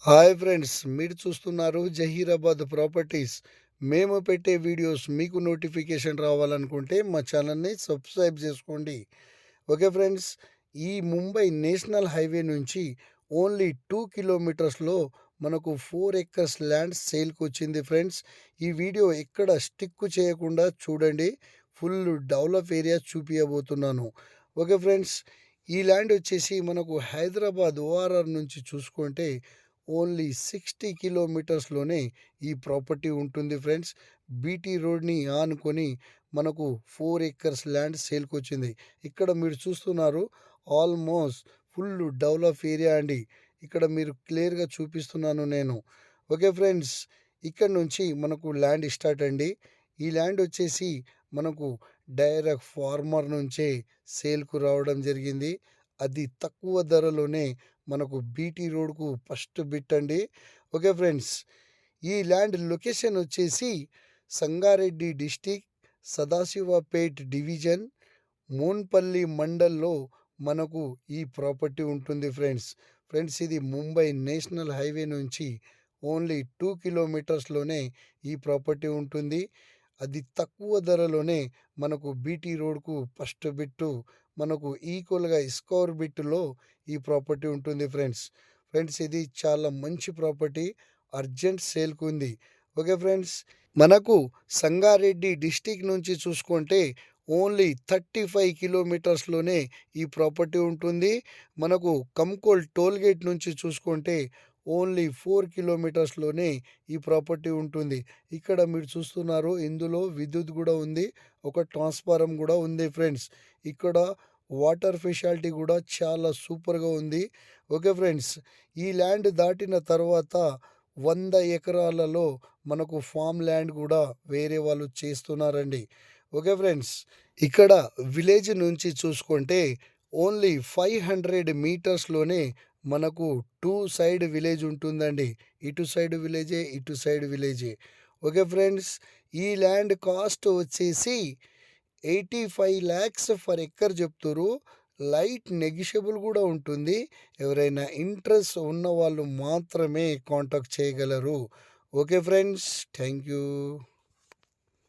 Hi friends, మీరు చూస్తున్నారు Zaheerabad properties. మేము పెట్టే వీడియోస్ మీకు నోటిఫికేషన్ రావాలనుకుంటే మా ఛానల్ని సబ్స్క్రైబ్ చేసుకోండి. ఓకే ఫ్రెండ్స్, ఈ ముంబై నేషనల్ హైవే నుంచి ఓన్లీ 2 కిలోమీటర్స్లో మనకు 4 ఎకర్స్ ల్యాండ్ సేల్కి వచ్చింది ఫ్రెండ్స్. ఈ వీడియో ఎక్కడ స్టిక్ చేయకుండా చూడండి. ఫుల్ డెవలప్ ఏరియా చూపించబోతున్నాను. ఓకే ఫ్రెండ్స్, ఈ ల్యాండ్ వచ్చేసి మనకు హైదరాబాద్ ఓఆర్ఆర్ నుంచి చూసుకుంటే ఓన్లీ 60 కిలోమీటర్స్లోనే ఈ ప్రాపర్టీ ఉంటుంది ఫ్రెండ్స్. బీటీ రోడ్ని ఆనుకొని మనకు 4 ఎకర్స్ ల్యాండ్ సేల్కి వచ్చింది. ఇక్కడ మీరు చూస్తున్నారు, ఆల్మోస్ట్ ఫుల్ డెవలప్ ఏరియా అండి. ఇక్కడ మీరు క్లియర్గా చూపిస్తున్నాను నేను. ఓకే ఫ్రెండ్స్, ఇక్కడ నుంచి మనకు ల్యాండ్ స్టార్ట్ అండి. ఈ ల్యాండ్ వచ్చేసి మనకు డైరెక్ట్ ఫార్మర్ నుంచే సేల్కు రావడం జరిగింది. అది తక్కువ ధరలోనే మనకు బీటీ రోడ్కు ఫస్ట్ బిట్ అండి. ఓకే ఫ్రెండ్స్, ఈ ల్యాండ్ లొకేషన్ వచ్చేసి సంగారెడ్డి డిస్టిక్, సదాశివపేట్ డివిజన్, మోన్పల్లి మండల్లో మనకు ఈ ప్రాపర్టీ ఉంటుంది ఫ్రెండ్స్. ఫ్రెండ్స్, ఇది ముంబై నేషనల్ హైవే నుంచి ఓన్లీ 2 కిలోమీటర్స్లోనే ఈ ప్రాపర్టీ ఉంటుంది. అది తక్కువ ధరలోనే మనకు బీటీ రోడ్కు ఫస్ట్ బిట్టు, మనకు ఈక్వల్గా స్క్వేర్ బిట్లో ఈ ప్రాపర్టీ ఉంటుంది ఫ్రెండ్స్. ఫ్రెండ్స్, ఇది చాలా మంచి ప్రాపర్టీ, అర్జెంట్ సేల్కు ఉంది. ఓకే ఫ్రెండ్స్, మనకు సంగారెడ్డి డిస్టిక్ నుంచి చూసుకుంటే ఓన్లీ 35 కిలోమీటర్స్లోనే ఈ ప్రాపర్టీ ఉంటుంది. మనకు కంకోల్ టోల్గేట్ నుంచి చూసుకుంటే ఓన్లీ 4 కిలోమీటర్స్లోనే ఈ ప్రాపర్టీ ఉంటుంది. ఇక్కడ మీరు చూస్తున్నారు, ఇందులో విద్యుత్ కూడా ఉంది, ఒక ట్రాన్స్ఫారం కూడా ఉంది ఫ్రెండ్స్. ఇక్కడ వాటర్ ఫెసిలిటీ కూడా చాలా సూపర్గా ఉంది. ఓకే ఫ్రెండ్స్, ఈ ల్యాండ్ దాటిన తర్వాత 100 ఎకరాలలో మనకు ఫామ్ ల్యాండ్ కూడా వేరే వాళ్ళు చేస్తున్నారండి. ఓకే ఫ్రెండ్స్, ఇక్కడ విలేజ్ నుంచి చూసుకుంటే ఓన్లీ 500 మీటర్స్లోనే మనకు 2 సైడ్ విలేజ్ ఉంటుందండి. ఇటు సైడ్ విలేజే, ఇటు సైడ్ విలేజే. ఓకే ఫ్రెండ్స్, ఈ ల్యాండ్ కాస్ట్ వచ్చేసి 85 lakhs ఫర్ ఎకర్ చెప్తారు. లైట్ నెగిషియబుల్ కూడా ఉంటుంది. ఎవరైనా ఇంట్రెస్ట్ ఉన్న వాళ్ళు మాత్రమే కాంటాక్ట్ చేయగలరు. Okay friends, thank you.